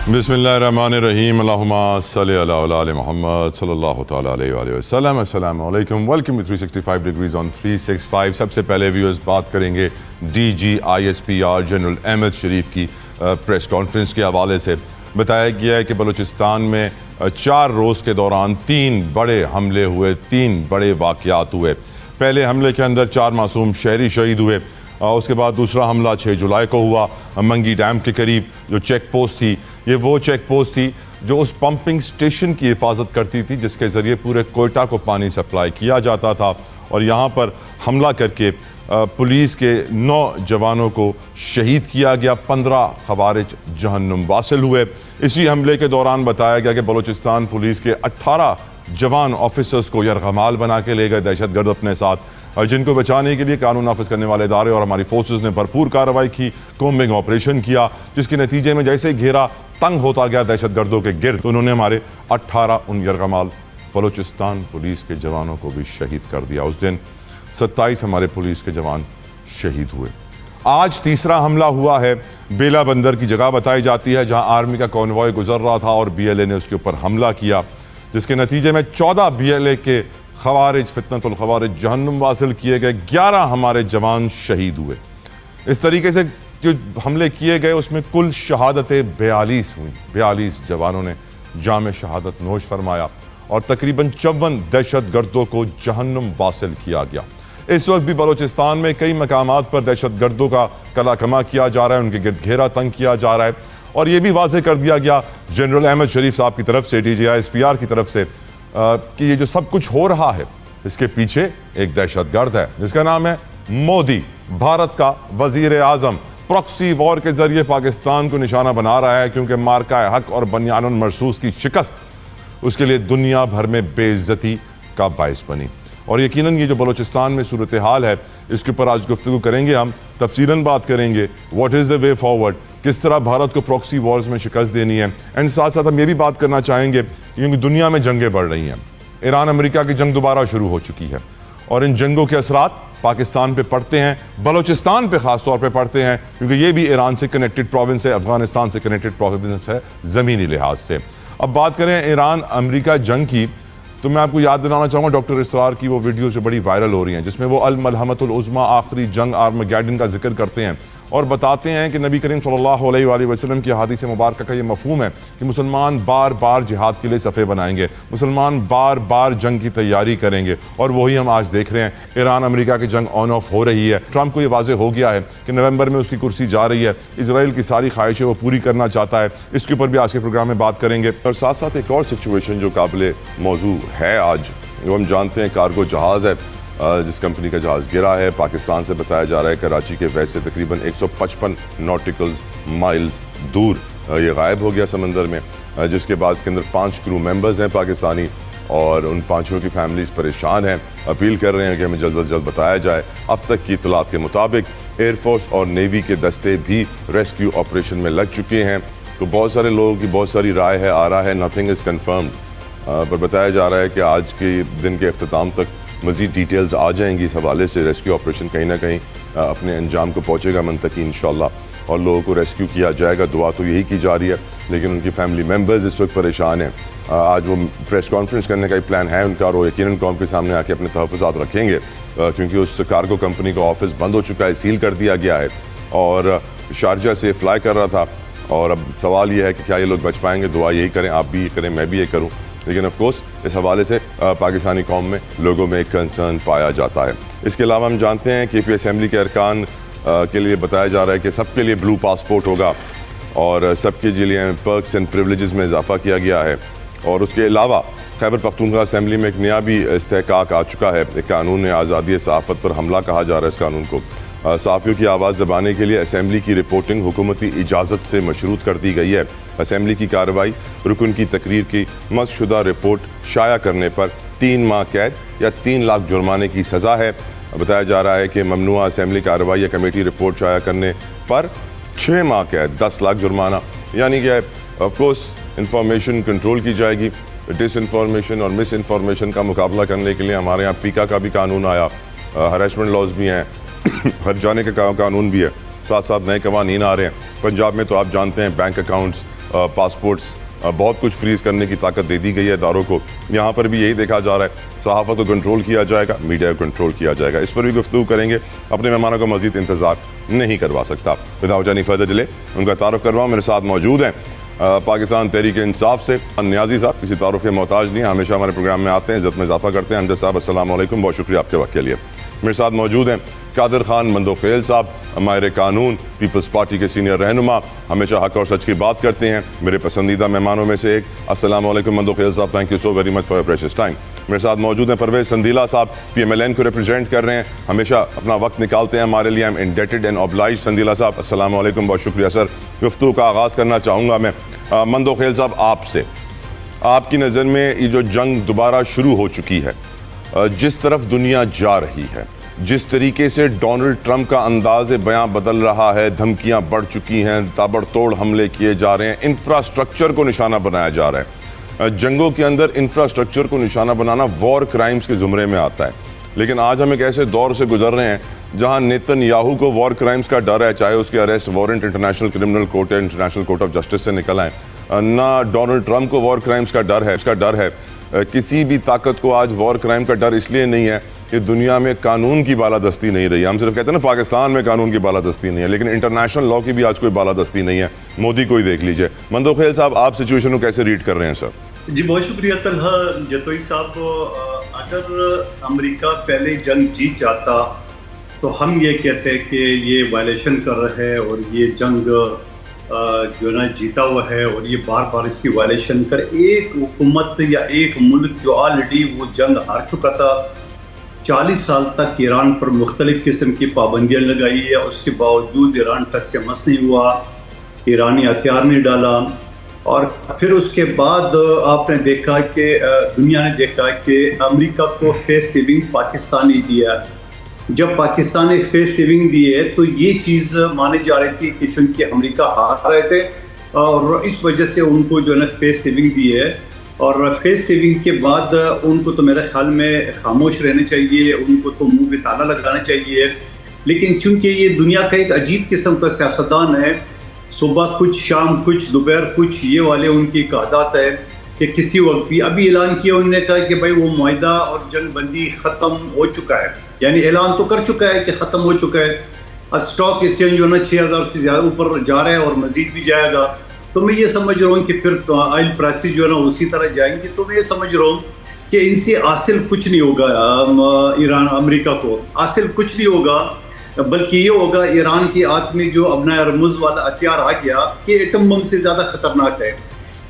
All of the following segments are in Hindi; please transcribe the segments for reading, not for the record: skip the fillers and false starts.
बिस्मिल्लाहिर्रहमानिर्रहीम अल्लाहुम्मा सल्लि अला आले मोहम्मद सल्लल्लाहु तआला अलैहि वसल्लम। अस्सलामु अलैकुम, वेलकम टू 365 डिग्रीज ऑन 365। सबसे पहले व्यूअर्स बात करेंगे DGISPR जनरल अहमद शरीफ की प्रेस कॉन्फ्रेंस के हवाले से। बताया गया है कि बलूचिस्तान में 4 रोज़ के दौरान 3 बड़े हमले हुए, 3 बड़े वाक़यात हुए। पहले हमले के अंदर 4 मासूम शहरी शहीद हुए। उसके बाद दूसरा हमला 6 जुलाई को हुआ मंगी डैम के करीब, जो चेक पोस्ट थी, ये वो चेक पोस्ट थी जो उस पंपिंग स्टेशन की हिफाजत करती थी जिसके ज़रिए पूरे कोयटा को पानी सप्लाई किया जाता था। और यहाँ पर हमला करके पुलिस के 9 जवानों को शहीद किया गया, 15 खवारिज जहन्नुम वासिल हुए। इसी हमले के दौरान बताया गया कि बलूचिस्तान पुलिस के 18 जवान ऑफिसर्स को यरगमाल बना के ले गए दहशतगर्द अपने साथ, जिनको बचाने के लिए कानून नाफिज करने वाले इदारे और हमारी फोर्सेस ने भरपूर कार्रवाई की, कोम्बिंग ऑपरेशन किया, जिसके नतीजे में जैसे घेरा तंग होता गया दहशतगर्दों के गिर्द, तो उन्होंने हमारे 18 उन यरगमाल बलूचिस्तान पुलिस के जवानों को भी शहीद कर दिया। उस दिन 27 हमारे पुलिस के जवान शहीद हुए। आज तीसरा हमला हुआ है बेला बंदर की जगह बताई जाती है, जहां आर्मी का कॉन्वॉय गुजर रहा था और BLA ने उसके ऊपर हमला किया, जिसके नतीजे में 14 BLA के खवारिज फितनतुल खवारिज जहन्नुम वासिल किए गए, 11 हमारे जवान शहीद हुए। इस तरीके से जो हमले किए गए उसमें कुल शहादतें 42 हुई। 42 जवानों ने जाम शहादत नोश फरमाया और तकरीबन 54 दहशतगर्दों को जहन्नुम वासिल किया गया। इस वक्त भी बलूचिस्तान में कई मकामात पर दहशतगर्दों का कलाकमा किया जा रहा है, उनके गिर्द घेरा तंग किया जा रहा है। और ये भी वाज़ेह कर दिया गया जनरल अहमद शरीफ साहब की तरफ से, DGISPR की तरफ से, कि ये जो सब कुछ हो रहा है इसके पीछे एक दहशतगर्द है जिसका नाम है मोदी। भारत का वजीर आजम प्रॉक्सी वॉर के जरिए पाकिस्तान को निशाना बना रहा है, क्योंकि मार्का हक और बनियानुल मरसूस की शिकस्त उसके लिए दुनिया भर में बेइज्जती का बायस बनी। और यकीनन ये जो बलूचिस्तान में सूरत हाल है, इसके ऊपर आज गुफ्तगू करेंगे, हम तफसीलन बात करेंगे what is the way forward, किस तरह भारत को प्रॉक्सी वॉर्स में शिकस्त देनी है। एंड साथ साथ हम ये भी बात करना चाहेंगे क्योंकि दुनिया में जंगें बढ़ रही हैं, ईरान अमेरिका की जंग दोबारा शुरू हो चुकी है और इन जंगों के असरात पाकिस्तान पे पड़ते हैं, बलूचिस्तान पे ख़ास तौर पे पड़ते हैं, क्योंकि ये भी ईरान से कनेक्टेड प्रोविंस है, अफगानिस्तान से कनेक्टेड प्रोविंस है ज़मीनी लिहाज से। अब बात करें ईरान अमेरिका जंग की, तो मैं आपको याद दिलाना चाहूँगा डॉक्टर इसरार की वो वीडियो जो बड़ी वायरल हो रही हैं, जिसमें वो अल मलहमतुल उज़्मा आखिरी जंग आर्मगेडन का जिक्र करते हैं और बताते हैं कि नबी करीम सल्लल्लाहु अलैहि वसल्लम की हदीस मुबारक का ये मफ़हूम है कि मुसलमान बार बार जिहाद के लिए सफ़े बनाएंगे, मुसलमान बार बार जंग की तैयारी करेंगे। और वही हम आज देख रहे हैं, ईरान अमेरिका की जंग ऑन ऑफ हो रही है। ट्रंप को ये वाज़ेह हो गया है कि नवंबर में उसकी कुर्सी जा रही है, इसराइल की सारी ख्वाहिशें वो पूरी करना चाहता है। इसके ऊपर भी आज के प्रोग्राम में बात करेंगे। और साथ साथ एक और सिचुएशन जो काबिल मौजू है आज, जो हम जानते हैं कार्गो जहाज़ है जिस कंपनी का जहाज़ गिरा है, पाकिस्तान से बताया जा रहा है कराची के वेस्ट से तकरीबन 155 नॉटिकल माइल्स दूर ये गायब हो गया समंदर में, जिसके बाद इसके अंदर 5 क्रू मेंबर्स हैं पाकिस्तानी और उन 5 की फैमिलीज़ परेशान हैं, अपील कर रहे हैं कि हमें जल्द अज जल्द बताया जाए। अब तक की इत्तलात के मुताबिक एयरफोर्स और नेवी के दस्ते भी रेस्क्यू ऑपरेशन में लग चुके हैं। तो बहुत सारे लोगों की बहुत सारी राय है, आ रहा है, नथिंग इज़ कन्फर्म्ड, पर बताया जा रहा है कि आज के दिन के अख्ताम तक मज़ीद डिटेल्स आ जाएंगी इस हवाले से। रेस्क्यू ऑपरेशन कहीं ना कहीं अपने अंजाम को पहुँचेगा मुंतकी इंशाल्लाह और लोगों को रेस्क्यू किया जाएगा। दुआ तो यही की जा रही है, लेकिन उनकी फैमिली मेम्बर्स इस वक्त परेशान हैं। आज वो प्रेस कॉन्फ्रेंस करने का ही प्लान है उनका और वो यकीनन कौम के सामने आके अपने तहफ़्फ़ुज़ात रखेंगे, क्योंकि उस कार्गो कंपनी का ऑफिस बंद हो चुका है, सील कर दिया गया है और शारजा से फ्लाई कर रहा था। और अब सवाल ये है कि क्या ये लोग बच पाएंगे। दुआ यही करें, आप भी ये करें, मैं भी ये करूँ, लेकिन ऑफ कोर्स इस हवाले से पाकिस्तानी कौम में लोगों में एक कंसर्न पाया जाता है। इसके अलावा हम जानते हैं कि KP असेंबली के अरकान के लिए बताया जा रहा है कि सबके लिए ब्लू पासपोर्ट होगा और सबके लिए पर्क्स एंड प्रिविलेजेस में इजाफा किया गया है। और उसके अलावा खैबर पख्तूनख्वा असेंबली में एक नया भी इस्तेहकाक आ चुका है, एक कानून आज़ादी सहाफ़त पर हमला कहा जा रहा है। इस कानून को सहाफ़ियों की आवाज़ दबाने के लिए असेंबली की रिपोर्टिंग हुकूमती इजाज़त से मशरूत कर दी गई है। असेंबली की कार्रवाई रुकन की तकरीर की मसशुदा रिपोर्ट शाया करने पर 3 माह कैद या 3 लाख जुर्माने की सज़ा है। बताया जा रहा है कि ममनुआ असेंबली कार्रवाई या कमेटी रिपोर्ट शाया करने पर 6 माह कैद, 10 लाख जुर्माना। यानी कि ऑफकोर्स इंफॉर्मेशन कंट्रोल की जाएगी। डिसइंफॉर्मेशन और मिस इन्फॉर्मेशन का मुकाबला करने के लिए हमारे यहाँ पीका का भी कानून आया, हरेसमेंट लॉज भी हैं, हर जाने का कानून भी है, साथ साथ नए कवानीन आ रहे हैं। पंजाब में तो आप जानते हैं बैंक अकाउंट्स पासपोर्ट्स, बहुत कुछ फ्रीज़ करने की ताकत दे दी गई है इदारों को। यहाँ पर भी यही देखा जा रहा है, सहाफ़त को कंट्रोल किया जाएगा, मीडिया को कंट्रोल किया जाएगा। इस पर भी गुफ्तगू करेंगे। अपने मेहमानों को मज़ीद इंतज़ार नहीं करवा सकता। विदाउट एनी फर्दर डिले उनका तारुफ करवाऊँ। मेरे साथ मौजूद हैं पाकिस्तान तहरीक इंसाफ से नियाज़ी साहब, किसी तारुफ के मोहताज नहीं, हमेशा हमारे प्रोग्राम में आते हैं, इज़्ज़त में इजाफा करते हैं। अमजद साहब अस्सलाम वालेकुम, बहुत शुक्रिया आपके वक्त के लिए। मेरे साथ मौजूद हैं कादिर खान मंदोखेल साहब, माहिर कानून, पीपल्स पार्टी के सीनियर रहनुमा, हमेशा हक और सच की बात करते हैं, मेरे पसंदीदा मेहमानों में से एक। अस्सलाम वालेकुम मंदोखेल साहब, thank you so very much for your precious time. मेरे साथ मौजूद हैं परवेज संदीला साहब, PMLN को रिप्रेजेंट कर रहे हैं, हमेशा अपना वक्त निकालते हैं हमारे लिए। I am indebted and obliged. Sandila साहब अस्सलाम वालेकुम, बहुत शुक्रिया सर। गुफ्तगू का आगाज़ करना चाहूँगा मैं मंदोखेल साहब आपसे। आपकी नज़र में ये जो जंग दोबारा शुरू हो चुकी है, जिस तरफ दुनिया जा रही है, जिस तरीके से डोनाल्ड ट्रंप का अंदाज़ बयां बदल रहा है, धमकियां बढ़ चुकी हैं, ताबड़तोड़ हमले किए जा रहे हैं, इंफ्रास्ट्रक्चर को निशाना बनाया जा रहा है। जंगों के अंदर इंफ्रास्ट्रक्चर को निशाना बनाना वॉर क्राइम्स के ज़ुमरे में आता है। लेकिन आज हम एक ऐसे दौर से गुजर रहे हैं जहां नेतन्याहू को वॉर क्राइम्स का डर है, चाहे उसके arrest warrant international criminal court या इंटरनेशनल कोर्ट ऑफ जस्टिस से निकल आए, ना डोनाल्ड ट्रंप को वॉर क्राइम्स का डर है। इसका डर है किसी भी ताकत को आज वॉर क्राइम का डर इसलिए नहीं है कि दुनिया में कानून की बालादस्ती नहीं रही। हम सिर्फ कहते हैं ना पाकिस्तान में कानून की बालादस्ती नहीं है, लेकिन इंटरनेशनल लॉ की भी आज कोई बालादस्ती नहीं है। मोदी को ही देख लीजिए। मंदोखेल साहब, आप सिचुएशन को कैसे रीड कर रहे हैं सर? जी बहुत शुक्रिया तलहा जतोई साहब। अगर अमेरिका पहले जंग जीत जाता तो हम ये कहते हैं कि ये वायलेशन कर रहे हैं और ये जंग जो ना जीता हुआ है और ये बार बार इसकी वायलेशन कर। एक हुकूमत या एक मुल्क जो ऑलरेडी वो जंग हार चुका था, 40 साल तक ईरान पर मुख्तलिफ किस्म की पाबंदियाँ लगाई है, उसके बावजूद ईरान टस से मस नहीं हुआ, ईरानी हथियार नहीं डाला। और फिर उसके बाद आपने देखा कि दुनिया ने देखा कि अमेरिका को फेस सेविंग पाकिस्तान ही दिया। जब पाकिस्तान ने फेस सेविंग दी है तो ये चीज़ मानी जा रही थी कि चूँकि अमेरिका हार रहे थे और इस वजह से उनको जो है फेस सेविंग दी है। और फेस सेविंग के बाद उनको तो मेरे ख्याल में खामोश रहना चाहिए, उनको तो मुंह पे ताला लगाना चाहिए। लेकिन चूंकि ये दुनिया का एक अजीब किस्म का सियासतदान है, सुबह कुछ शाम कुछ दोपहर कुछ, ये वाले उनकी एक आदत है कि किसी वक्त भी अभी ऐलान किया उन्होंने कहा कि भाई वो मुआहदा और जंग बंदी ख़त्म हो चुका है, यानी ऐलान तो कर चुका है कि ख़त्म हो चुका है। अब स्टॉक एक्सचेंज जो ना 6000 से ज़्यादा ऊपर जा रहा है और मज़ीद भी जाएगा। तो मैं ये समझ रहा हूँ कि फिर ऑयल प्राइसेस जो है ना उसी तरह जाएंगी। तो मैं ये समझ रहा हूँ कि इनसे हासिल कुछ नहीं होगा, ईरान अमेरिका को हासिल कुछ नहीं होगा, बल्कि ये होगा ईरान की आत्म में जो अपना रमूज वाला हथियार आ गया कि एटम बम से ज़्यादा ख़तरनाक है।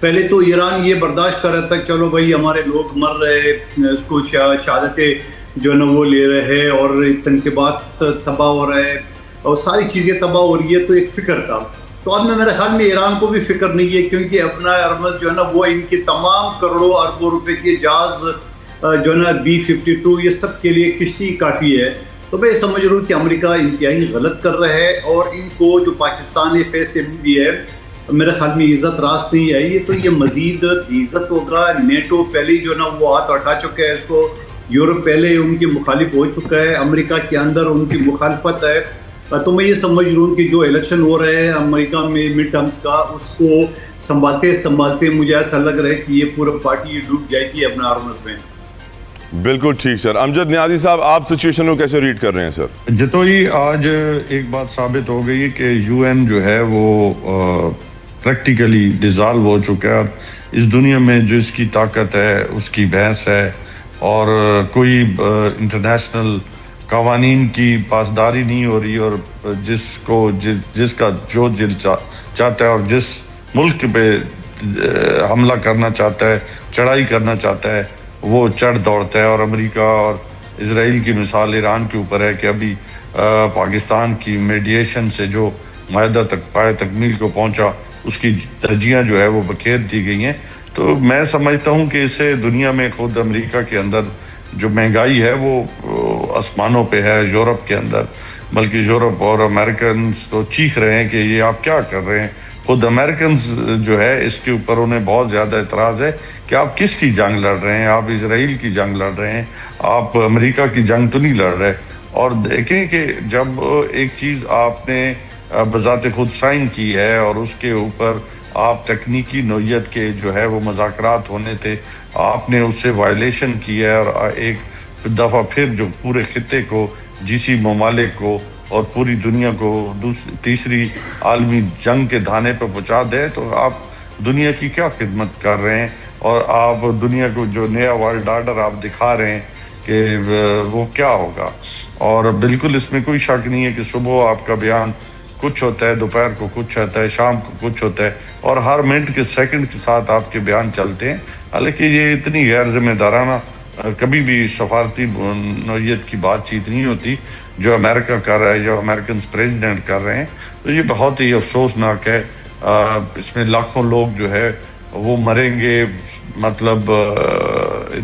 पहले तो ईरान ये बर्दाश्त कर रहा था, चलो भाई हमारे लोग मर रहे, उसको शहादतें जो है ना वो ले रहे हैं और तनसीबात तबाह हो रहे हैं और सारी चीज़ें तबाह हो रही है, तो एक फ़िक्र था। तो अब में मेरे ख्याल में ईरान को भी फिक्र नहीं है, क्योंकि अपना अरमज जो है ना वो इनके तमाम करोड़ों अरबों रुपए के जहाज जो है ना B-52 ये सब के लिए किश्ती काफ़ी है। तो मैं समझ रहा हूँ कि अमेरिका इंतहाई गलत कर रहा है और इनको जो पाकिस्तान ने फेस सेविंग दी है, मेरे ख्याल में इज्जत रास नहीं आई है, तो ये मजीद इज्जत होगा। नेटो पहले जो ना वो हाथ उठा चुका है इसको, यूरोप पहले उनकी मुखालिफ हो चुका है, अमेरिका के अंदर उनकी मुखालफत है। तो मैं ये समझ रहा हूँ कि जो इलेक्शन हो रहे हैं अमेरिका में मिड टर्म्स का, उसको संभालते संभालते मुझे ऐसा लग रहा है कि ये पूरा पार्टी डूब जाएगी अपने आर्मस में। बिल्कुल ठीक सर। अमजद नियाज़ी साहब, आप सिचुएशन को कैसे रीड कर रहे हैं सर? जतोई, आज एक बात साबित हो गई कि UN जो है वो प्रैक्टिकली डिज़ॉल्व हो चुका है और इस दुनिया में जो इसकी ताकत है उसकी भैंस है और कोई इंटरनेशनल कवानीन की पासदारी नहीं हो रही और जिसका जो दिल चाहता है और जिस मुल्क पे हमला करना चाहता है, चढ़ाई करना चाहता है, वो चढ़ दौड़ता है। और अमेरिका और इजराइल की मिसाल ईरान के ऊपर है कि अभी पाकिस्तान की मीडिएशन से जो मायदा तक पाए तकमील को पहुंचा, उसकी तरजीह जो है वो बखेर दी गई हैं। तो मैं समझता हूं कि इससे दुनिया में खुद अमेरिका के अंदर जो महंगाई है वो आसमानों पे है। यूरोप के अंदर, बल्कि यूरोप और अमेरिकन तो चीख रहे हैं कि ये आप क्या कर रहे हैं। खुद अमेरिकन जो है इसके ऊपर उन्हें बहुत ज़्यादा एतराज़ है कि आप किसकी जंग लड़ रहे हैं, आप इजराइल की जंग लड़ रहे हैं, आप अमेरिका की जंग तो नहीं लड़ रहे। और देखें कि जब एक चीज़ आपने बज़ाते खुद साइन की है और उसके ऊपर आप तकनीकी नौयत के जो है वो मुज़ाकरात होने थे, आपने उससे वायलेशन किया है और एक दफ़ा फिर जो पूरे खित्ते को, जीसी ममालिक को और पूरी दुनिया को तीसरी आलमी जंग के धाने पर पहुंचा दे, तो आप दुनिया की क्या खिदमत कर रहे हैं? और आप दुनिया को जो नया वर्ल्ड ऑर्डर आप दिखा रहे हैं कि वो क्या होगा। और बिल्कुल इसमें कोई शक नहीं है कि सुबह आपका बयान कुछ होता है, दोपहर को कुछ होता है, शाम को कुछ होता है और हर मिनट के सेकंड के साथ आपके बयान चलते हैं। हालांकि ये इतनी गैर जिम्मेदाराना कभी भी सफारती नौयत की बातचीत नहीं होती जो अमेरिका कर रहा है, जो अमेरिकन प्रेसिडेंट कर रहे हैं। तो ये बहुत ही अफसोसनाक है। इसमें लाखों लोग जो है वो मरेंगे, मतलब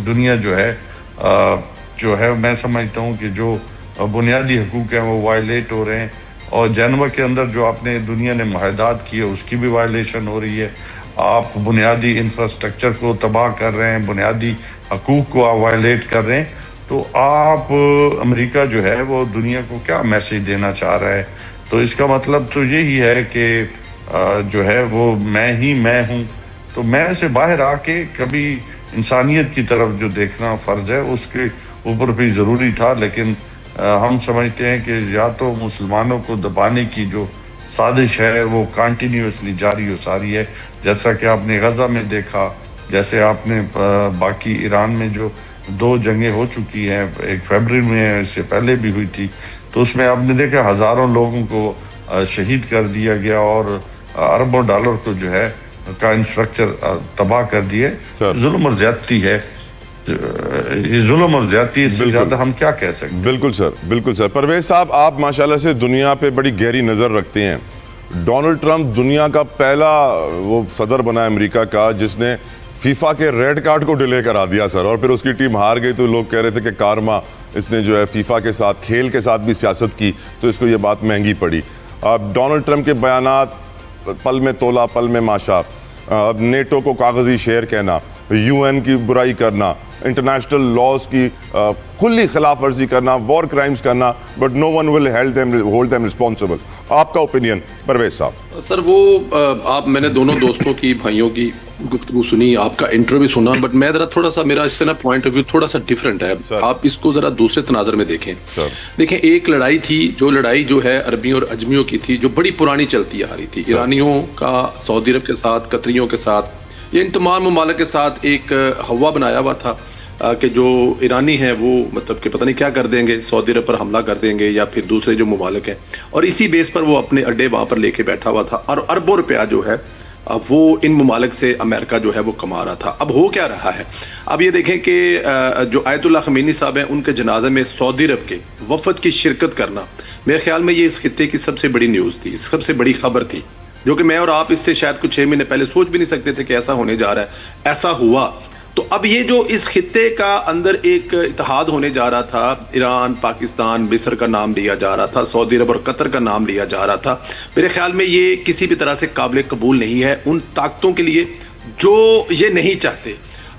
दुनिया जो है मैं समझता हूँ कि जो बुनियादी हकूक़ हैं वो वायलेट हो रहे हैं और जेनेवा के अंदर जो आपने दुनिया ने मुआहदात किए उसकी भी वायलेशन हो रही है। आप बुनियादी इंफ्रास्ट्रक्चर को तबाह कर रहे हैं, बुनियादी हकूक़ को आप वायलेट कर रहे हैं। तो आप अमेरिका जो है वो दुनिया को क्या मैसेज देना चाह रहा है? तो इसका मतलब तो यही है कि जो है वो मैं हूँ। तो मैं से बाहर आके कभी इंसानियत की तरफ जो देखना फ़र्ज़ है उसके ऊपर भी ज़रूरी था, लेकिन हम समझते हैं कि या तो मुसलमानों को दबाने की जो साजिश है वो कंटिन्यूसली जारी हो सारी है, जैसा कि आपने गज़ा में देखा, जैसे आपने बाकी ईरान में जो 2 जंगें हो चुकी हैं, एक फरवरी में, इससे पहले भी हुई थी, तो उसमें आपने देखा हज़ारों लोगों को शहीद कर दिया गया और अरबों डॉलर को जो है का इंफ्रास्ट्रक्चर तबाह कर दिए। जुल्म और ज्यादती है, ये जुल्म और ज्यादती, इससे ज़्यादा हम क्या कह सकते हैं? बिल्कुल सर, बिल्कुल सर। परवेज साहब, आप माशाल्लाह से दुनिया पे बड़ी गहरी नज़र रखते हैं। डोनाल्ड ट्रंप दुनिया का पहला वो सदर बना अमेरिका का जिसने फीफा के रेड कार्ड को डिले करा दिया सर, और फिर उसकी टीम हार गई तो लोग कह रहे थे कि कारमा इसने जो है फीफा के साथ, खेल के साथ भी सियासत की, तो इसको ये बात महंगी पड़ी। अब डोनाल्ड ट्रंप के बयानात, पल में तोला पल में माशा, नेटो को कागजी शेर कहना, यूएन की बुराई करना, इंटरनेशनल लॉज की खुली खिलाफ वर्जी करना, वॉर क्राइम्स करना, but no one will hold them responsible. आपका ओपिनियन परवेज साहब? सर वो मैंने दोनों दोस्तों की, भाइयों की गुफ्तगू सुनी, आपका इंटरव्यू सुना, बट मैं जरा थोड़ा सा, मेरा इससे ना पॉइंट ऑफ व्यू थोड़ा सा डिफरेंट है। आप इसको जरा दूसरे तनाजर में देखें। देखें, एक लड़ाई थी, जो लड़ाई जो है अरबियों और अजमियों की थी, जो बड़ी पुरानी चलती आ रही थी, ईरानियों का सऊदी अरब के साथ, कतरियों के साथ, ये इन तमाम ममालिक के साथ एक हवा बनाया हुआ था कि जो ईरानी हैं वो मतलब कि पता नहीं क्या कर देंगे, सऊदी अरब पर हमला कर देंगे या फिर दूसरे जो ममालिक हैं, और इसी बेस पर वो अपने अड्डे वहाँ पर लेके बैठा हुआ था और अरबों रुपया जो है वो इन ममालिक से अमेरिका जो है वो कमा रहा था। अब हो क्या रहा है? अब ये देखें कि जो आयतुल्लाह खमीनी साहब हैं, उनके जनाजे में सऊदी अरब के वफद की शिरकत करना, मेरे ख्याल में ये इस खित्ते की सबसे बड़ी न्यूज़ थी, सबसे बड़ी खबर थी, जो कि मैं और आप इससे शायद कुछ 6 महीने पहले सोच भी नहीं सकते थे कि ऐसा होने जा रहा है। ऐसा हुआ। तो अब ये जो इस खित्ते का अंदर एक इत्तेहाद होने जा रहा था, ईरान, पाकिस्तान, मिस्र का नाम लिया जा रहा था, सऊदी अरब और कतर का नाम लिया जा रहा था, मेरे ख्याल में ये किसी भी तरह से काबिल कबूल नहीं है उन ताकतों के लिए जो ये नहीं चाहते।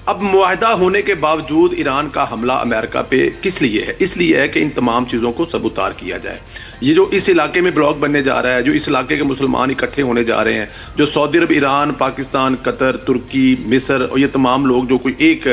अब मुआहदा होने के बावजूद ईरान का हमला अमेरिका पे किस लिए है? इसलिए है कि इन तमाम चीज़ों को सबूतार किया जाए। ये जो इस इलाके में ब्लॉक बनने जा रहा है, जो इस इलाके के मुसलमान इकट्ठे होने जा रहे हैं, जो सऊदी अरब, ईरान, पाकिस्तान, कतर, तुर्की, मिस्र और ये तमाम लोग जो कोई एक,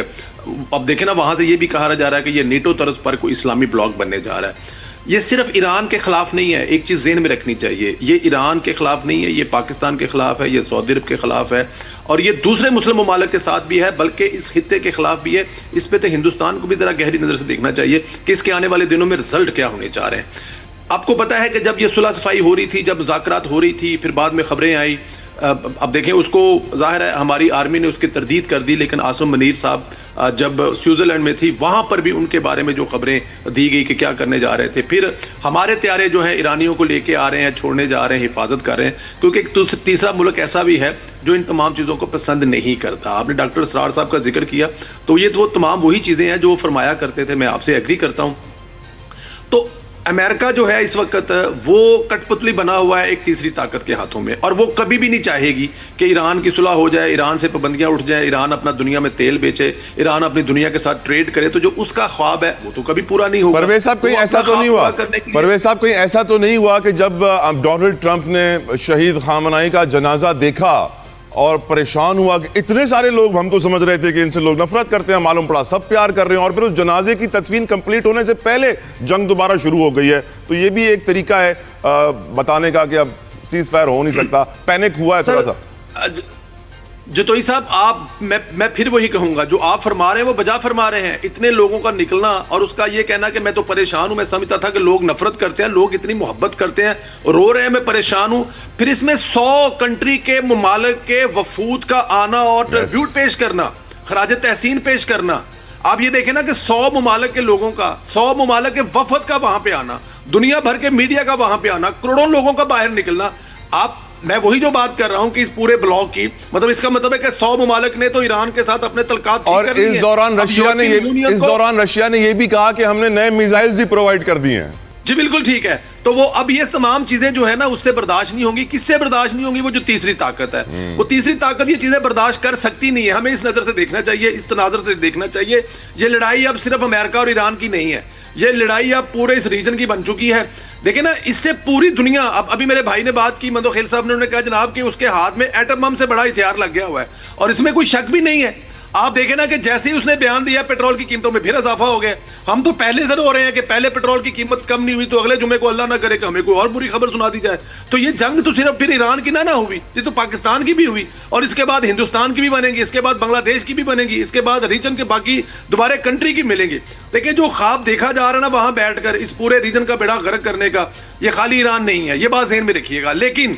अब देखें ना, वहाँ से ये भी कहा जा रहा है कि ये नेटो तर्ज पर कोई इस्लामी ब्लॉक बनने जा रहा है। ये सिर्फ ईरान के खिलाफ नहीं है, एक चीज़ ज़हन में रखनी चाहिए, ये ईरान के खिलाफ नहीं है, ये पाकिस्तान के खिलाफ है, ये सऊदी अरब के खिलाफ है और ये दूसरे मुस्लिम ममालिक के साथ भी है, बल्कि इस खित्ते के खिलाफ भी है। इस पे तो हिंदुस्तान को भी ज़रा गहरी नज़र से देखना चाहिए कि इसके आने वाले दिनों में रिजल्ट क्या होने जा रहे हैं। आपको पता है कि जब ये सुलह सफाई हो रही थी, जब मुज़ाकरात हो रही थी, फिर बाद में खबरें आई, अब देखें उसको ज़ाहिर है हमारी आर्मी ने उसकी तरदीद कर दी, लेकिन आसिम मुनीर साहब जब स्विट्ज़रलैंड में थी वहाँ पर भी उनके बारे में जो खबरें दी गई कि क्या करने जा रहे थे। फिर हमारे त्यारे जो हैं ईरानियों को लेके आ रहे हैं, छोड़ने जा रहे हैं, हिफाजत कर रहे हैं, क्योंकि एक तीसरा मुल्क ऐसा भी है जो इन तमाम चीज़ों को पसंद नहीं करता। आपने डॉक्टर सरार साहब का जिक्र किया, तो ये तो वो तमाम वही चीज़ें हैं जो फरमाया करते थे, मैं आपसे एग्री करता हूँ। तो अमेरिका जो है इस वक्त वो कठपुतली बना हुआ है एक तीसरी ताकत के हाथों में, और वो कभी भी नहीं चाहेगी कि ईरान की सुलह हो जाए, ईरान से पाबंदियां उठ जाए, ईरान अपना दुनिया में तेल बेचे, ईरान अपनी दुनिया के साथ ट्रेड करे। तो जो उसका ख्वाब है वो तो कभी पूरा नहीं होगा। परवेज साहब, कोई ऐसा तो नहीं हुआ, परवेज साहब कोई ऐसा तो नहीं हुआ कि जब डोनाल्ड ट्रंप ने शहीद खामनाई का जनाजा देखा और परेशान हुआ कि इतने सारे लोग, हम तो समझ रहे थे कि इनसे लोग नफरत करते हैं, मालूम पड़ा सब प्यार कर रहे हैं, और फिर उस जनाजे की तदफीन कंप्लीट होने से पहले जंग दोबारा शुरू हो गई है। तो ये भी एक तरीका है बताने का कि अब सीज फायर हो नहीं सकता, पैनिक हुआ है थोड़ा सा। जतोई साहब, मैं फिर वही कहूंगा, जो आप फरमा रहे हैं वो बजा फरमा रहे हैं। इतने लोगों का निकलना और उसका ये कहना कि मैं तो परेशान हूं, मैं समझता था कि लोग नफरत करते हैं, लोग इतनी मोहब्बत करते हैं, रो रहे हैं, मैं परेशान हूं। फिर इसमें 100 कंट्री के मुमालिक के वफूद का आना और ट्रिब्यूट पेश करना, खराज तहसीन पेश करना। आप ये देखें ना कि 100 मुमालिक के लोगों का, 100 मुमालिक के वफद का वहां पे आना, दुनिया भर के मीडिया का वहां पे आना, करोड़ों लोगों का बाहर निकलना। मैं वही जो बात कर रहा हूं कि इस पूरे ब्लॉक की, मतलब इसका मतलब है कि 100 मुमालिक ने तो ईरान के साथ अपने तलकात ठीक कर लिए हैं। इस दौरान रशिया ने ये भी कहा कि हमने नए मिसाइल्स भी प्रोवाइड कर दिए हैं। जी बिल्कुल ठीक है। तो वो अब ये तमाम चीजें जो है ना उससे बर्दाश्त नहीं होंगी। किससे बर्दाश्त नहीं होंगी? वो जो तीसरी ताकत है, वो तीसरी ताकत ये चीजें बर्दाश्त कर सकती नहीं है। हमें इस नजर से देखना चाहिए, इस तनाजर से देखना चाहिए। ये लड़ाई अब सिर्फ अमेरिका और ईरान की नहीं है, ये लड़ाई अब पूरे इस रीजन की बन चुकी है। देखिए ना, इससे पूरी दुनिया, अब अभी मेरे भाई ने बात की, मंदो खेल साहब ने, उन्होंने कहा जनाब कि उसके हाथ में एटम बम से बड़ा हथियार लग गया हुआ है, और इसमें कोई शक भी नहीं है। आप देखें ना कि जैसे ही उसने बयान दिया पेट्रोल की कीमतों में फिर इजाफा हो गया। हम तो पहले से हो रहे हैं कि पहले पेट्रोल की कीमत कम नहीं हुई तो अगले जुमे को अल्लाह ना करे कि हमें कोई और बुरी खबर सुना दी जाए। तो ये जंग तो सिर्फ फिर ईरान की ना हुई, ये तो पाकिस्तान की भी हुई, और इसके बाद हिंदुस्तान की भी बनेगी, इसके बाद बांग्लादेश की भी बनेगी, इसके बाद रीजन के बाकी दोबारा कंट्री की मिलेंगी। देखिए जो ख्वाब देखा जा रहा है ना वहां बैठकर इस पूरे रीजन का बेड़ा गर्क करने का, ये खाली ईरान नहीं है, ये बात ज़हन में रखिएगा। लेकिन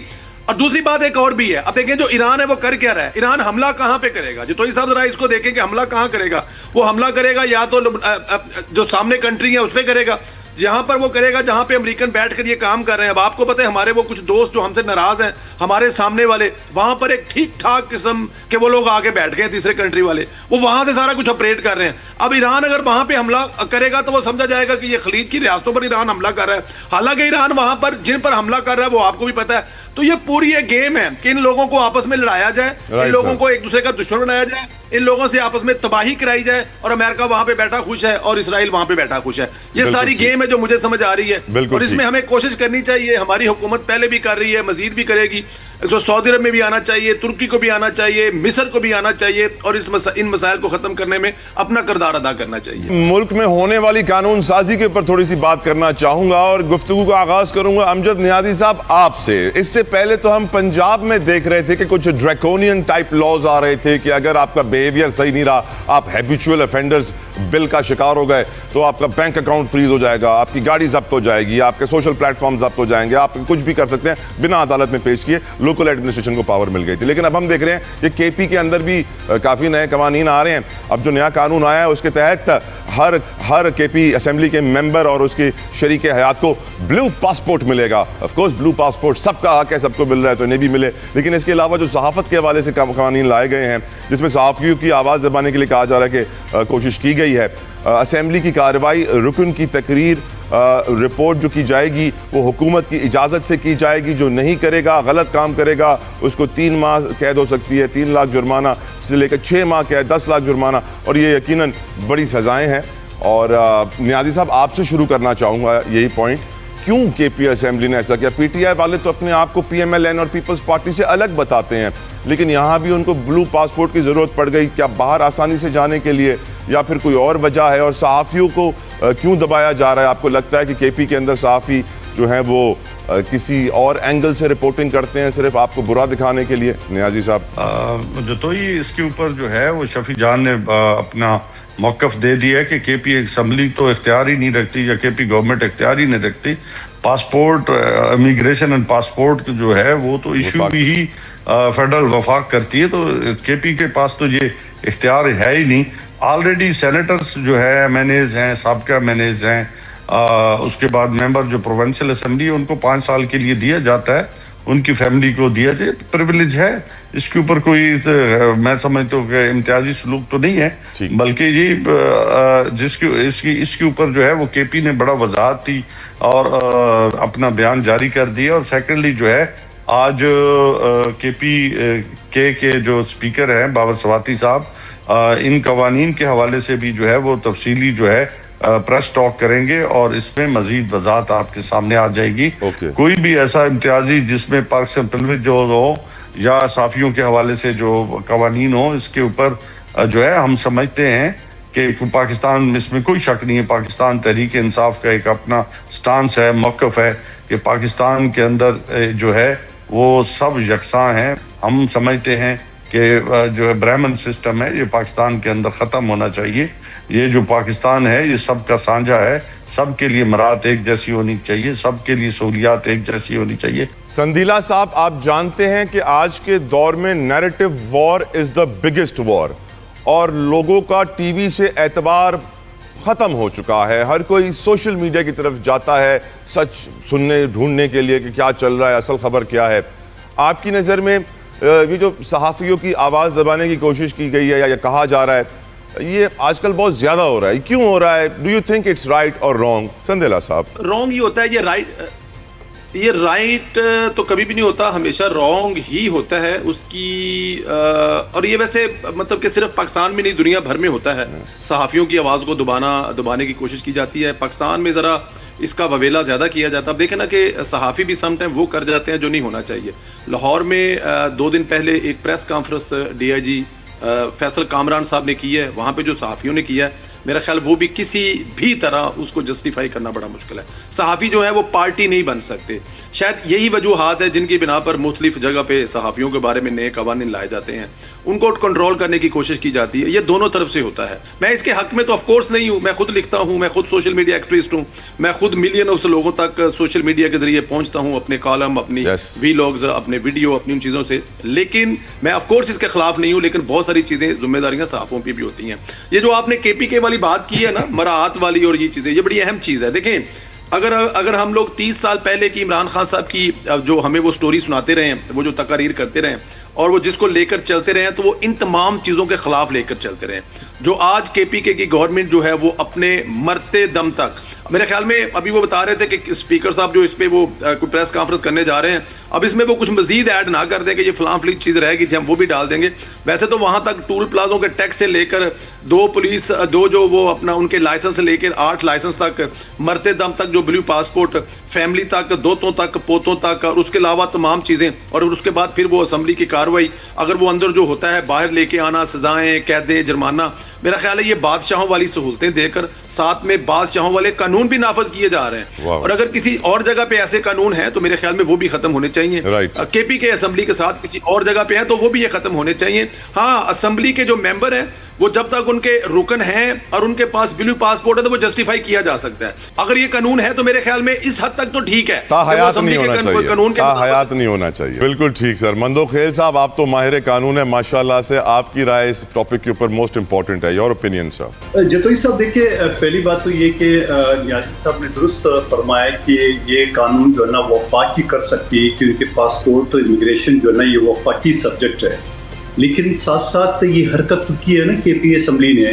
और दूसरी बात एक और भी है। अब देखें जो ईरान है वो कर क्या रहा है, ईरान हमला कहां पे करेगा? जो तो साहब जरा इसको देखें कि हमला कहां करेगा। वो हमला करेगा या तो जो सामने कंट्री है उस पर करेगा, यहां पर वो करेगा जहां पे अमेरिकन बैठकर ये काम कर रहे हैं। अब आपको पता है हमारे वो कुछ दोस्त जो हमसे नाराज हैं, हमारे सामने वाले, वहां पर एक ठीक ठाक किस्म के वो लोग आके बैठ गए, तीसरे कंट्री वाले, वो वहां से सारा कुछ ऑपरेट कर रहे हैं। अब ईरान अगर वहां पे हमला करेगा तो वो समझा जाएगा कि ये खलीज की रियासतों पर ईरान हमला कर रहा है। हालांकि ईरान वहां पर जिन पर हमला कर रहा है वो आपको भी पता है। तो ये पूरी एक गेम है कि इन लोगों को आपस में लड़ाया जाए, इन लोगों को एक दूसरे का दुश्मन बनाया जाए, इन लोगों से आपस में तबाही कराई जाए, और अमेरिका वहां पे बैठा खुश है और इसराइल वहां पे बैठा खुश है। ये सारी गेम है जो मुझे समझ आ रही है, और इसमें हमें कोशिश करनी चाहिए। हमारी हुकूमत पहले भी कर रही है, मजीद भी करेगी। तो सऊदी अरब में भी आना चाहिए, तुर्की को भी आना चाहिए, मिस्र को भी आना चाहिए, और इन मसाइल को खत्म करने में अपना किरदार अदा करना चाहिए। मुल्क में होने वाली कानून साजी के ऊपर थोड़ी सी बात करना चाहूंगा और गुफ्तगू का आगाज करूंगा अमजद नियाज़ी साहब आपसे। इससे पहले तो हम पंजाब में देख रहे थे कि कुछ ड्रैकोनियन टाइप लॉज आ रहे थे कि अगर आपका बिहेवियर सही नहीं रहा, आप हैबिचुअल ऑफेंडर्स बिल का शिकार हो गए तो आपका बैंक अकाउंट फ्रीज हो जाएगा, आपकी गाड़ी जब्त हो जाएगी, आपके सोशल प्लेटफॉर्म जब्त हो जाएंगे, आप कुछ भी कर सकते हैं बिना अदालत में पेश किए। लोकल एडमिनिस्ट्रेशन को पावर मिल गई थी। लेकिन अब हम देख रहे हैं ये केपी के अंदर भी काफ़ी नए कवानीन आ रहे हैं। अब जो नया कानून आया है उसके तहत हर केपी असेंबली के मेंबर और उसके शरीक हयात को ब्लू पासपोर्ट मिलेगा। ऑफ कोर्स ब्लू पासपोर्ट सबका हक है, सबको मिल रहा है तो इन्हें भी मिले। लेकिन इसके अलावा जो सहाफ़त के हवाले से कवानीन लाए गए हैं जिसमें सहाफ़ियों की आवाज़ दबाने के लिए कहा जा रहा है कि कोशिश की गई है, असेंबली की कार्रवाई, रुकन की तकरीर, रिपोर्ट जो की जाएगी वो हुकूमत की इजाज़त से की जाएगी। जो नहीं करेगा, गलत काम करेगा, उसको 3 माह कैद हो सकती है, 3 लाख जुर्माना से लेकर 6 माह कैद, 10 लाख जुर्माना, और ये यकीनन बड़ी सज़ाएं हैं। और नियाज़ी साहब आपसे शुरू करना चाहूँगा यही पॉइंट, क्यों केपी असेंबली ने ऐसा किया? पीटीआई वाले तो अपने आप को पीएमएलएन और पीपल्स पार्टी से अलग बताते हैं, लेकिन यहाँ भी उनको ब्लू पासपोर्ट की ज़रूरत पड़ गई, क्या बाहर आसानी से जाने के लिए या फिर कोई और वजह है? और सहाफ़ियों को क्यों दबाया जा रहा है? आपको लगता है कि केपी के अंदर सहाफ़ी जो हैं वो किसी और एंगल से रिपोर्टिंग करते हैं सिर्फ आपको बुरा दिखाने के लिए? नियाज़ी साहब जो तो ही इसके ऊपर जो है वो शफी जान ने अपना मौक़िफ़ दे दिया है कि केपी असेंबली तो इख्तियार ही नहीं रखती या केपी गवर्नमेंट इख्तियार ही नहीं रखती। पासपोर्ट, इमिग्रेशन एंड पासपोर्ट जो है वो तो इशू भी ही फेडरल वफाक करती है, तो केपी के पास तो ये इख्तियार है ही नहीं। ऑलरेडी सेनेटर्स जो है मैनेज हैं, साबका मैनेज हैं, उसके बाद मेंबर जो प्रोविंशियल असेंबली है उनको 5 साल के लिए दिया जाता है, उनकी फैमिली को दिया जाए, प्रिविलेज है। इसके ऊपर कोई मैं समझता हूँ कि इम्तियाजी सलूक तो नहीं है, बल्कि ये इसके ऊपर जो है वो केपी ने बड़ा वजाहत थी और अपना बयान जारी कर दिया। और सेकेंडली जो है आज केपी के जो स्पीकर हैं बाबर सवाती साहब, इन कवानीन के हवाले से भी जो है वो तफसीली जो है प्रेस टॉक करेंगे और इसमें मजीद वजाहत आपके सामने आ जाएगी। कोई भी ऐसा इम्तियाजी जिसमें पाकिस्तान प्रिविलेज जो हो या सहाफ़ियों के हवाले से जो कवानीन हो, इसके ऊपर जो है हम समझते हैं कि पाकिस्तान, इसमें कोई शक नहीं है, पाकिस्तान तहरीक इंसाफ का एक अपना स्टांस है, मौक़िफ़ है कि पाकिस्तान के अंदर जो है वो सब यकसां हैं। हम समझते हैं कि जो है ब्राह्मण सिस्टम है ये पाकिस्तान के अंदर ख़त्म होना चाहिए। ये जो पाकिस्तान है ये सबका साझा है, सबके लिए मरात एक जैसी होनी चाहिए, सबके लिए सहूलियात एक जैसी होनी चाहिए। संदीला साहब, आप जानते हैं कि आज के दौर में narrative war is the biggest war, और लोगों का टीवी से एतबार ख़त्म हो चुका है। हर कोई सोशल मीडिया की तरफ जाता है सच सुनने ढूंढने के लिए कि क्या चल रहा है, असल खबर क्या है। आपकी नज़र में ये जो सहाफ़ियों की आवाज़ दबाने की कोशिश की गई है या कहा जा रहा है, ये आजकल बहुत ज़्यादा हो रहा है, क्यों हो रहा है? Do you think it's right और रॉन्ग? संदीला साहब। रॉन्ग ही होता है, ये राइट तो कभी भी नहीं होता, हमेशा रॉन्ग ही होता है उसकी। और ये वैसे मतलब कि सिर्फ पाकिस्तान में नहीं, दुनिया भर में होता है। सहाफ़ियों की आवाज़ को दबाने की कोशिश की जाती है। पाकिस्तान में ज़रा इसका ववेला ज़्यादा किया जाता है। अब देखें ना कि सहाफ़ी भी सम टाइम वो कर जाते हैं जो नहीं होना चाहिए। लाहौर में 2 दिन पहले एक press conference DIG Faisal Kamran साहब ने की है, वहाँ पे जो सहाफ़ियों ने किया है, मेरा ख्याल वो भी किसी भी तरह उसको जस्टिफाई करना बड़ा मुश्किल है। सहाफ़ी जो है वो पार्टी नहीं बन सकते। शायद यही वजूहात है जिनकी बिना पर मुख्तलिफ जगह पे सहाफ़ियों के बारे में नए कवानीन लाए जाते हैं, उनको कंट्रोल करने की कोशिश की जाती है। ये दोनों तरफ से होता है। मैं इसके हक में तो ऑफकोर्स नहीं हूँ, मैं खुद लिखता हूँ, मैं खुद सोशल मीडिया एक्टिविस्ट हूँ, मैं खुद मिलियन ऑफ लोगों तक सोशल मीडिया के जरिए पहुँचता हूँ, अपने कॉलम, अपनी वीलॉग्स, अपने वीडियो, अपनी उन चीज़ों से। लेकिन मैं ऑफकोर्स इसके खिलाफ नहीं हूँ, लेकिन बहुत सारी चीज़ें, जिम्मेदारियाँ सहाफ़ों की भी होती हैं। ये जो आपने KPK वाली बात की है ना, मराआत वाली, और ये चीज़ें, ये बड़ी अहम चीज़ है। देखें, अगर हम लोग 30 साल पहले की इमरान खान साहब की जो हमें वो स्टोरी सुनाते रहे, वो जो तकारीर करते रहे और वो जिसको लेकर चलते रहे, तो वो इन तमाम चीज़ों के खिलाफ लेकर चलते रहे। जो आज KPK की गवर्नमेंट जो है वो अपने मरते दम तक, मेरे ख्याल में अभी वो बता रहे थे कि स्पीकर साहब जो इस पे वो कोई प्रेस कॉन्फ्रेंस करने जा रहे हैं, अब इसमें वो कुछ मजीद ऐड ना कर दें कि ये फलां फली चीज़ रह गई थी, हम वो भी डाल देंगे। वैसे तो वहाँ तक टूल प्लाजों के टैक्स से लेकर 2 जो वो अपना उनके लाइसेंस से लेकर 8 लाइसेंस तक, मरते दम तक जो ब्लू पासपोर्ट, फैमिली तक, दोतों तक, पोतों तक, और उसके अलावा तमाम चीज़ें, और उसके बाद फिर वो असम्बली की कार्रवाई, अगर वो अंदर जो होता है बाहर लेके आना, सजाएं, कैदें, जुर्माना, मेरा ख्याल है ये बादशाहों वाली सहूलतें देकर साथ में बादशाहों वाले कानून भी नाफज किए जा रहे हैं। और अगर किसी और जगह पे ऐसे कानून हैं तो मेरे ख्याल में वो भी खत्म होने चाहिए। KPK असम्बली के साथ किसी और जगह पे है तो वो भी ये खत्म होने चाहिए। हाँ, असम्बली के जो मेंबर हैं वो जब तक उनके रुकन हैं और उनके पास ब्लू पासपोर्ट है तो वो जस्टिफाई किया जा सकता है। अगर ये कानून है तो मेरे ख्याल में इस हद तक तो ठीक है, ताहयात नहीं होना चाहिए, ताहयात नहीं होना चाहिए। बिल्कुल ठीक सर। मंदोखेल साहब, आप तो माहिर कानून है माशाल्लाह से, आपकी राय इस टॉपिक के ऊपर मोस्ट इंपॉर्टेंट है, योर ओपिनियन सर। जतोई साहब, देखिए, पहली बात तो ये कि नियाज़ी साहब ने दुरुस्त फरमाया कि ये कानून जो है ना वो वफाकी कर सकती है, क्योंकि पासपोर्ट इमिग्रेशन जो है ना ये वफाकी सब्जेक्ट है। लेकिन साथ साथ ये हरकत तो की है ना KPA असम्बली ने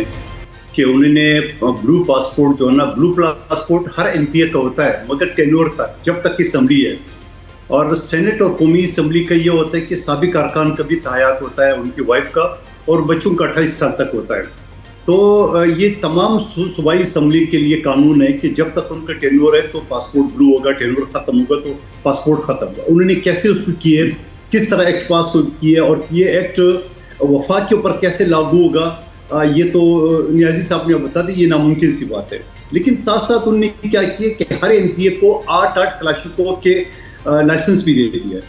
कि उन्होंने ब्लू पासपोर्ट जो है ना, ब्लू पासपोर्ट हर MPA का होता है मगर टेन्योर तक, जब तक की असम्बली है। और सेनेट और कौमी असम्बली का ये होता है कि साबिक अरकान का भी तायात होता है, उनकी वाइफ का, और बच्चों का 28 साल तक होता है। तो ये तमाम सूबाई असम्बली के लिए कानून है कि जब तक उनका टेन्योर है तो पासपोर्ट ब्लू होगा, टेन्योर खत्म होगा तो पासपोर्ट खत्म होगा। उन्होंने कैसे उसको किए, किस तरह एक्ट पास किया और ये एक्ट वफाक के ऊपर कैसे लागू होगा, ये तो नियाज़ी साहब ने बता दी, ये नामुमकिन सी बात है। लेकिन साथ साथ उन्होंने क्या किया कि हर MPA को 8 क्लाशनकोव के लाइसेंस भी दे दिया।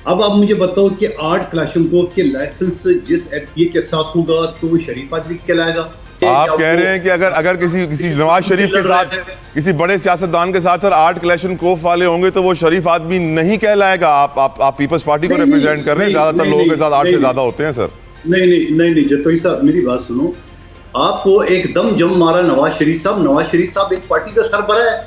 अब आप मुझे बताओ कि 8 क्लाशनकोव के लाइसेंस जिस MPA के साथ होगा तो वो शरीफ आदमी कहलाएगा। आप कह रहे हैं कि अगर किसी नवाज शरीफ के साथ, किसी बड़े सियासतदान के साथ सर 8 क्लैशनकोफ वाले होंगे तो वो शरीफ आदमी नहीं कहलाएगा? आप पीपल्स पार्टी को रिप्रेजेंट कर रहे हैं, ज्यादातर लोगों के साथ 8 से ज्यादा होते हैं सर। नहीं, जतोई साहब मेरी बात सुनो। आपको एकदम जम मारा नवाज शरीफ साहब एक पार्टी का सरबराह है,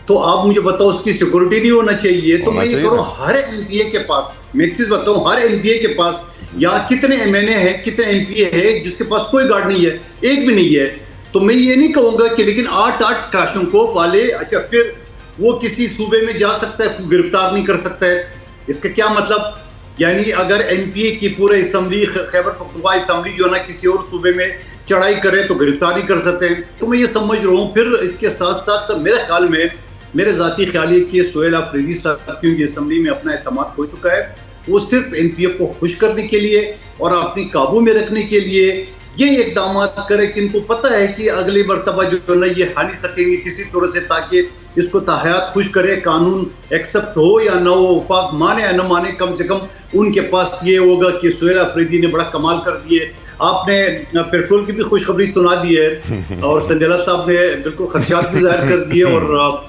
तो आप मुझे बताओ उसकी सिक्योरिटी नहीं होना चाहिए? तो मैं ये करूँ, हर MPA के पास, मैं एक चीज बताऊँ, हर MPA के पास या कितने MNA है, कितने MPA है जिसके पास कोई गार्ड नहीं है, एक भी नहीं है। तो मैं ये नहीं कहूंगा कि लेकिन 8 क्लाशनकोव वाले, अच्छा फिर वो किसी सूबे में जा सकता है, गिरफ्तार नहीं कर सकता है, इसका क्या मतलब? यानी अगर MPA की पूरे असम्बली, खैबर पख्तूनख्वा असम्बली जो है ना किसी और सूबे में चढ़ाई करे तो गिरफ्तार नहीं कर सकते हैं। तो मैं ये समझ रहा हूँ। फिर इसके साथ साथ मेरे ख्याल में, मेरे ज़ाती ख्याल है कि सोहेल अफरीदी साहब क्योंकि असम्बली में अपना एतमाद हो चुका है वो सिर्फ एनपीएफ को खुश करने के लिए और अपनी काबू में रखने के लिए ये इकदाम करे कि इनको पता है कि अगली मरतबा जो ना ये हानि सकेंगे किसी तरह से, ताकि इसको ताहयात खुश करे, कानून एक्सेप्ट हो या ना हो, वफाक माने या न माने, कम से कम उनके पास ये होगा कि सुहेल अफरीदी ने बड़ा कमाल कर दिए। आपने पेट्रोल की भी खुशखबरी सुना दी है और संजला साहब ने बिल्कुल खदशात भी जाहिर कर दिए, और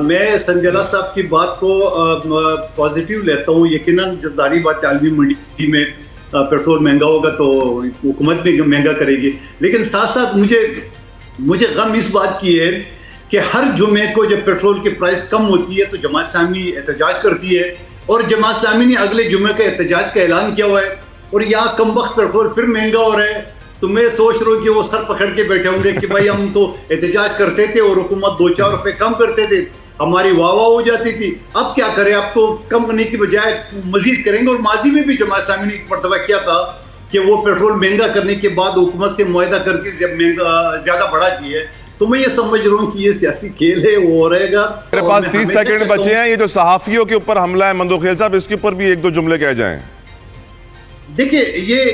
मैं संजला साहब की बात को पॉजिटिव लेता हूँ। यकीनन जब जारी बात आलमी मंडी में पेट्रोल महंगा होगा तो हुकूमत भी महंगा करेगी, लेकिन साथ साथ मुझे गम इस बात की है कि हर जुमे को जब पेट्रोल की प्राइस कम होती है तो जमात इस्लामी एहतजाज करती है, और जमात इस्लामी ने अगले जुमे का एहतजाज का ऐलान किया हुआ है, और यहाँ कम वक्त पेट्रोल फिर महंगा हो रहा है। तो मैं सोच रहा हूँ कि वो सर पकड़ के बैठे होंगे कि भाई हम तो एहतजाज करते थे और हुकूमत 2-4 रुपए कम करते थे, हमारी वाह वाह हो जाती थी, अब क्या करें, अब तो कम करने की बजाय मजीद करेंगे। और माजी में भी जमात इस्लामी ने एक मरतबा किया था कि वो पेट्रोल महंगा करने के बाद हुकूमत से मुआहदा करके ज्यादा बढ़ा दिए। तो मैं ये समझ रहा हूँ कि ये सियासी खेल है, वो रहेगा। मेरे पास 30 सेकंड बचे हैं। ये जो सहाफियों के ऊपर हमला है मंदोखेल साहब, इसके ऊपर भी 1-2 जुमले कह जाएं। देखिए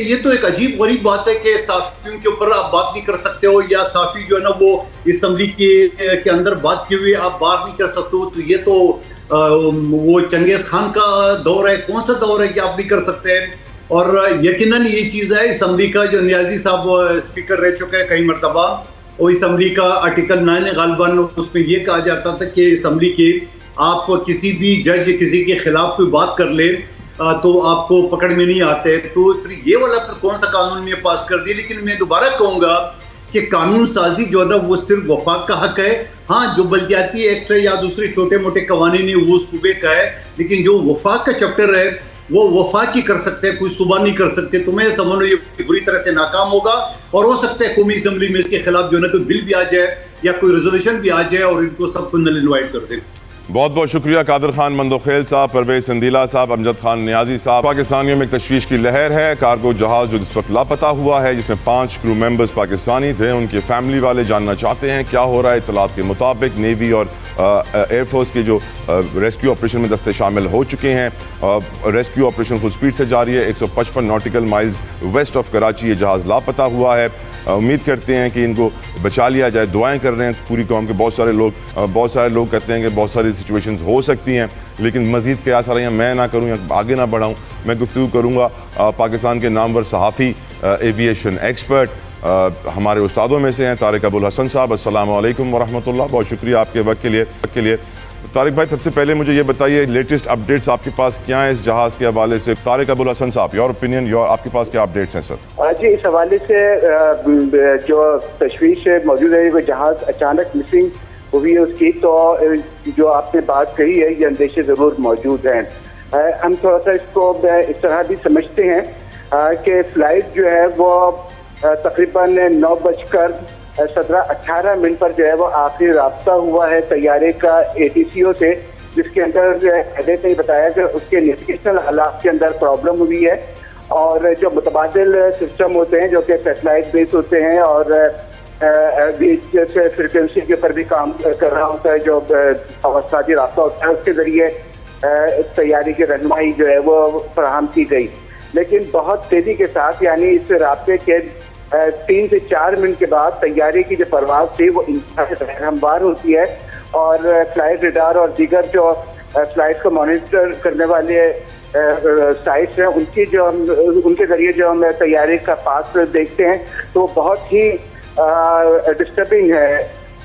ये तो एक अजीब गरीब बात है कि सहाफियों के ऊपर आप बात नहीं कर सकते हो, या सहाफी जो है ना वो असम्बली के अंदर बात किए हुए आप बात नहीं कर सकते हो। तो ये तो वो चंगेज खान का दौर है, कौन सा दौर है कि आप नहीं कर सकते हैं। और यकीनन ये चीज़ है, असम्बली का जो नियाजी साहब स्पीकर रह चुके हैं कई मरतबा, और असम्बली का आर्टिकल 9 गालबान उसमें ये कहा जाता था कि असम्बली के आप किसी भी जज किसी के खिलाफ कोई बात कर ले तो आपको पकड़ में नहीं आते। तो फिर ये वाला फिर कौन सा कानून में पास कर दिया। लेकिन मैं दोबारा कहूँगा कि कानून साजी जो है ना वो सिर्फ वफाक का हक है। हाँ, जो बल्दियाती एक्ट है या दूसरे छोटे मोटे कवानीन है वो सूबे का है, लेकिन जो वफाक का चैप्टर है वो वफाक ही कर सकते हैं, कोई सूबा नहीं कर सकते। तो मैं समझ ये बुरी तरह से नाकाम होगा, और हो सकता है कौमी असम्बली में इसके खिलाफ जो है ना कोई बिल भी आ जाए या कोई रेजोल्यूशन भी आ जाए और इनको सबको नल इन्वाइट कर दे। बहुत बहुत शुक्रिया कादर खान मंदोखेल साहब, परवेज संदीला साहब, अमजद खान नियाजी साहब। पाकिस्तानियों में एक तशवीश की लहर है। कार्गो जहाज जो इस वक्त लापता हुआ है, जिसमें 5 क्रू मेंबर्स पाकिस्तानी थे, उनके फैमिली वाले जानना चाहते हैं क्या हो रहा है। इत्तलात के मुताबिक नेवी और एयरफोर्स के जो रेस्क्यू ऑपरेशन में दस्ते शामिल हो चुके हैं। रेस्क्यू ऑपरेशन फुल स्पीड से जारी है। 155 nautical miles west of Karachi ये जहाज़ लापता हुआ है। उम्मीद करते हैं कि इनको बचा लिया जाए। दुआएं कर रहे हैं पूरी कौम के बहुत सारे लोग कहते हैं कि बहुत सारी सिचुएशंस हो सकती हैं, लेकिन मज़ीद कयास आ रही हैं। मैं ना करूँ या आगे ना बढ़ाऊँ, मैं गुफ्तगू करूँगा पाकिस्तान के नामवर सहाफ़ी, एविएशन एक्सपर्ट, हमारे उस्तादों में से हैं तारिक अबुल हसन साहब। अस्सलाम वालेकुम वरहमतुल्लाह, बहुत शुक्रिया आपके वक्त के लिए। तारिक भाई, सबसे पहले मुझे ये बताइए लेटेस्ट अपडेट्स आपके पास क्या हैं इस जहाज़ के हवाले से। तारिक अबुल हसन साहब, योर ओपिनियन, आपके पास क्या अपडेट्स हैं सर? जी, इस हवाले से जो तशवीश मौजूद है, वो जहाज़ अचानक मिसिंग हुई है उसकी, तो जो आपने बात कही है ये अंदेशे ज़रूर मौजूद हैं। हम थोड़ा सा इसको इस तरह भी समझते हैं कि फ़्लाइट जो है वो तकरीबन 9:17:18 पर जो है वो आखिरी राब्ता हुआ है तैयारे का ATCO से, जिसके अंदर हदीस ने बताया कि उसके नेविगेशनल हालात के अंदर प्रॉब्लम हुई है, और जो मुतबादिल सिस्टम होते हैं जो कि सैटेलाइट बेस होते हैं और बीच से फ्रिक्वेंसी के ऊपर भी काम कर रहा होता है, जो अवसादी रास्ता होता है, उसके ज़रिए तैयारी की रहनुमाई जो है वो फराहम की गई। लेकिन बहुत तेज़ी के साथ, यानी इस रास्ते के 3 से 4 मिनट के बाद तैयारी की जो परवाज़ थी वो इंतहाई हमवार होती है, और फ्लाइट रडार और दीगर जो फ्लाइट को मॉनिटर करने वाले साइट्स हैं उनके ज़रिए जो हम तैयारी का पास देखते हैं तो बहुत ही डिस्टर्बिंग है।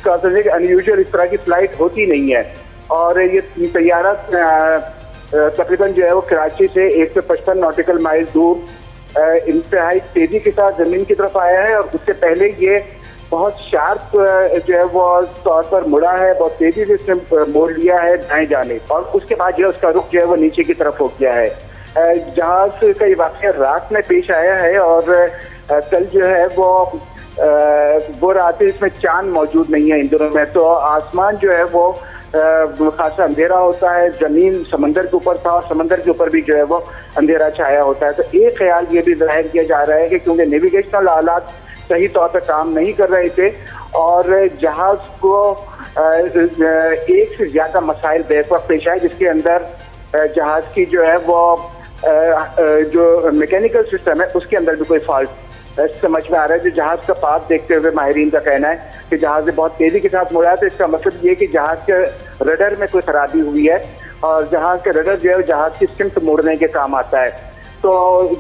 अनयूजुअल इस तरह की फ्लाइट होती नहीं है, और ये तैयारा तकरीबन जो है वो कराची से 155 नॉटिकल माइल दूर इंतहाई तेजी के साथ जमीन की तरफ आया है, और उससे पहले ये बहुत शार्प जो है वो तौर पर मुड़ा है, बहुत तेजी से इसने मोड़ लिया है दाएं जाने, और उसके बाद जो है उसका रुख जो है वो नीचे की तरफ हो गया है। जहाज का ये वाक़या रात में पेश आया है, और कल जो है वो रात है, इसमें चांद मौजूद नहीं है इन दिनों में, तो आसमान जो है वो खासा अंधेरा होता है। जमीन समंदर के ऊपर था और समंदर के ऊपर भी जो है वो अंधेरा छाया होता है। तो एक ख्याल ये भी जाहिर किया जा रहा है कि क्योंकि नेविगेशनल हालात सही तौर पर काम नहीं कर रहे थे और जहाज को एक से ज्यादा मसाइल बैक वक्त पेश आए, जिसके अंदर जहाज की जो है वो जो मैकेनिकल सिस्टम है उसके अंदर भी कोई फॉल्ट समझ में आ रहा है। जो जहाज का पाथ देखते हुए माहिरीन का कहना है कि जहाज ने बहुत तेजी के साथ मुड़ा है, तो इसका मतलब ये कि जहाज के रडर में कोई खराबी हुई है, और जहाज के रडर जो है जहाज की सिमत मोड़ने के काम आता है। तो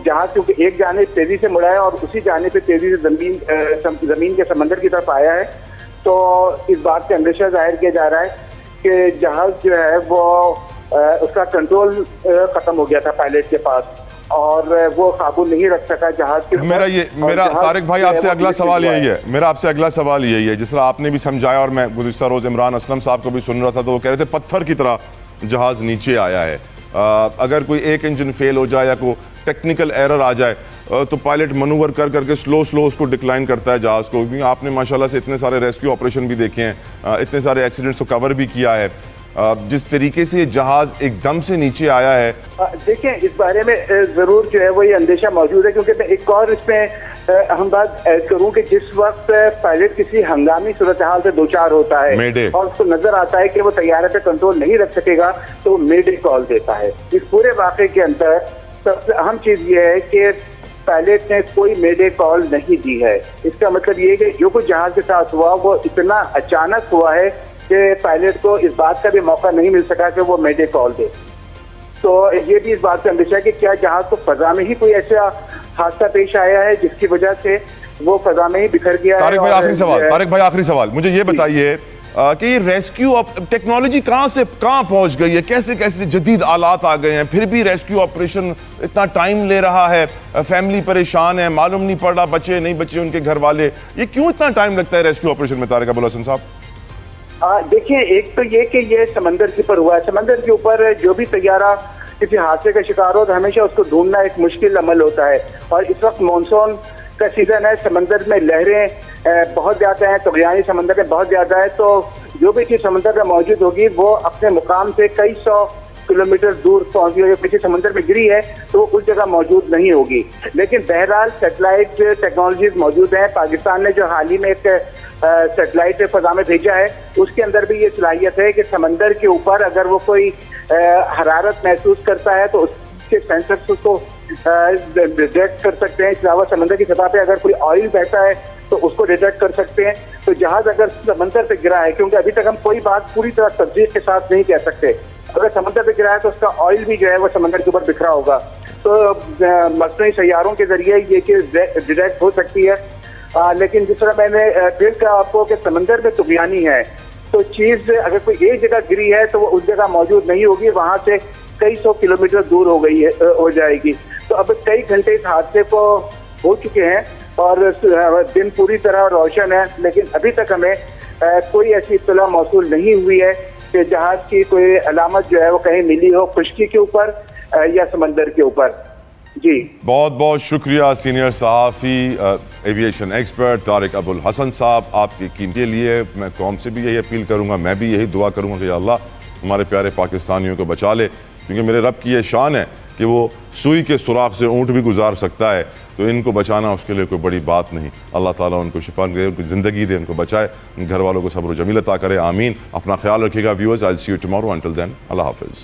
जहाज क्योंकि एक जानिब तेजी से मुड़ा है और उसी जानिब पे तेजी से जमीन के समंदर की तरफ आया है, तो इस बात से अंदेशा जाहिर किया जा रहा है कि जहाज जो है वो उसका कंट्रोल खत्म हो गया था पायलट के पास, और वो काबू नहीं रख सका जहाज के। मेरा तारिक भाई आपसे अगला सवाल यही है, मेरा आपसे अगला सवाल यही है, जिस तरह आपने भी समझाया और मैं गुज़िश्ता रोज़ इमरान असलम साहब को भी सुन रहा था, तो वो कह रहे थे पत्थर की तरह जहाज नीचे आया है। अगर कोई एक इंजन फेल हो जाए या कोई टेक्निकल एरर आ जाए तो पायलट मनूवर कर करके स्लो उसको डिक्लाइन करता है जहाज़ को। क्योंकि आपने माशाल्लाह से इतने सारे रेस्क्यू ऑपरेशन भी देखे हैं, इतने सारे एक्सीडेंट्स को कवर भी किया है, जिस तरीके से ये जहाज एकदम से नीचे आया है। देखिए, इस बारे में जरूर जो है वो ये अंदेशा मौजूद है, क्योंकि मैं एक और इसमें अहम बात ऐड करूं कि जिस वक्त पायलट किसी हंगामी सूरत हाल से दो चार होता है और उसको नजर आता है कि वो तैयारे पे कंट्रोल नहीं रख सकेगा, तो वो मेडे कॉल देता है। इस पूरे वाक़े के अंदर सबसे अहम चीज ये है कि पायलट ने कोई मेडे कॉल नहीं दी है। इसका मतलब ये है कि जो कुछ जहाज के साथ हुआ वो इतना अचानक हुआ है कि पायलट को इस बात का भी मौका नहीं मिल सका कि वो मेडे कॉल दे। तो ये भी इस बात से अंदेशा है कि क्या जहाज को फजा में ही कोई ऐसा हादसा पेश आया है जिसकी वजह से वो फजा में ही बिखर गया है। तारिक भाई आखिरी सवाल मुझे ये बताइए कि ये रेस्क्यू टेक्नोलॉजी कहाँ पहुंच गई है, कैसे कैसे जदीद आलात आ गए हैं, फिर भी रेस्क्यू ऑपरेशन इतना टाइम ले रहा है, फैमिली परेशान है, मालूम नहीं पड़ रहा बचे नहीं बचे उनके घर वाले, ये क्यों इतना टाइम लगता है रेस्क्यू ऑपरेशन में तारिक अबुल हसन साहब? देखिए, एक तो ये कि ये समंदर के ऊपर हुआ है। समंदर के ऊपर जो भी तैयारा किसी हादसे का शिकार हो तो हमेशा उसको ढूंढना एक मुश्किल अमल होता है, और इस वक्त मानसून का सीजन है, समंदर में लहरें बहुत ज्यादा हैं, तुगयानी समंदर में बहुत ज्यादा है, तो जो भी चीज समंदर में मौजूद होगी वो अपने मुकाम से कई सौ किलोमीटर दूर पहुंची होगी। किसी समंदर में गिरी है तो वो उस जगह मौजूद नहीं होगी। लेकिन बहरहाल सैटेलाइट टेक्नोलॉजीज मौजूद हैं। पाकिस्तान ने जो हाल ही में एक सैटेलाइट फजा में भेजा है, उसके अंदर भी ये सलाहियत है कि समंदर के ऊपर अगर वो कोई हरारत महसूस करता है तो उसके सेंसर्स उसको डिटेक्ट कर सकते हैं। इसके अलावा समंदर की सतह पे अगर कोई ऑयल बहता है तो उसको डिटेक्ट कर सकते हैं। तो जहाज अगर समंदर पे गिरा है, क्योंकि अभी तक हम कोई बात पूरी तरह तस्दीक के साथ नहीं कह सकते, अगर समंदर पे गिरा है तो उसका ऑयल भी जो है वो समंदर के ऊपर बिखरा होगा, तो मसनूई सैयारों के जरिए ये चीज डिटेक्ट हो सकती है। लेकिन जिस तरह मैंने फिर कहा आपको कि समंदर में तुगयानी है, तो चीज अगर कोई एक जगह गिरी है तो वो उस जगह मौजूद नहीं होगी, वहां से कई सौ किलोमीटर दूर हो जाएगी। तो अब कई घंटे इस हादसे को हो चुके हैं और दिन पूरी तरह रोशन है, लेकिन अभी तक हमें कोई ऐसी इत्तला मौसूल नहीं हुई है कि जहाज की कोई अलामत जो है वो कहीं मिली हो खुश्की के ऊपर या समंदर के ऊपर। जी बहुत बहुत शुक्रिया सीनियर सहाफ़ी एविएशन एक्सपर्ट तारिक अबुल हसन साहब, आपकी कीमत के लिए मैं कौम से भी यही अपील करूँगा, मैं भी यही दुआ करूँगा कि अल्लाह हमारे प्यारे पाकिस्तानियों को बचा ले, क्योंकि मेरे रब की ये शान है कि वो सुई के सुराख से ऊँट भी गुजार सकता है, तो इनको बचाना उसके लिए कोई बड़ी बात नहीं। अल्लाह ताला उनको शिफा दे, उनको ज़िंदगी दे, उनको बचाए, घर वालों को सब्र जमील अता करे, आमीन। अपना ख्याल रखिएगा viewers, I will see you tomorrow, until then अल्लाह हाफ़िज़।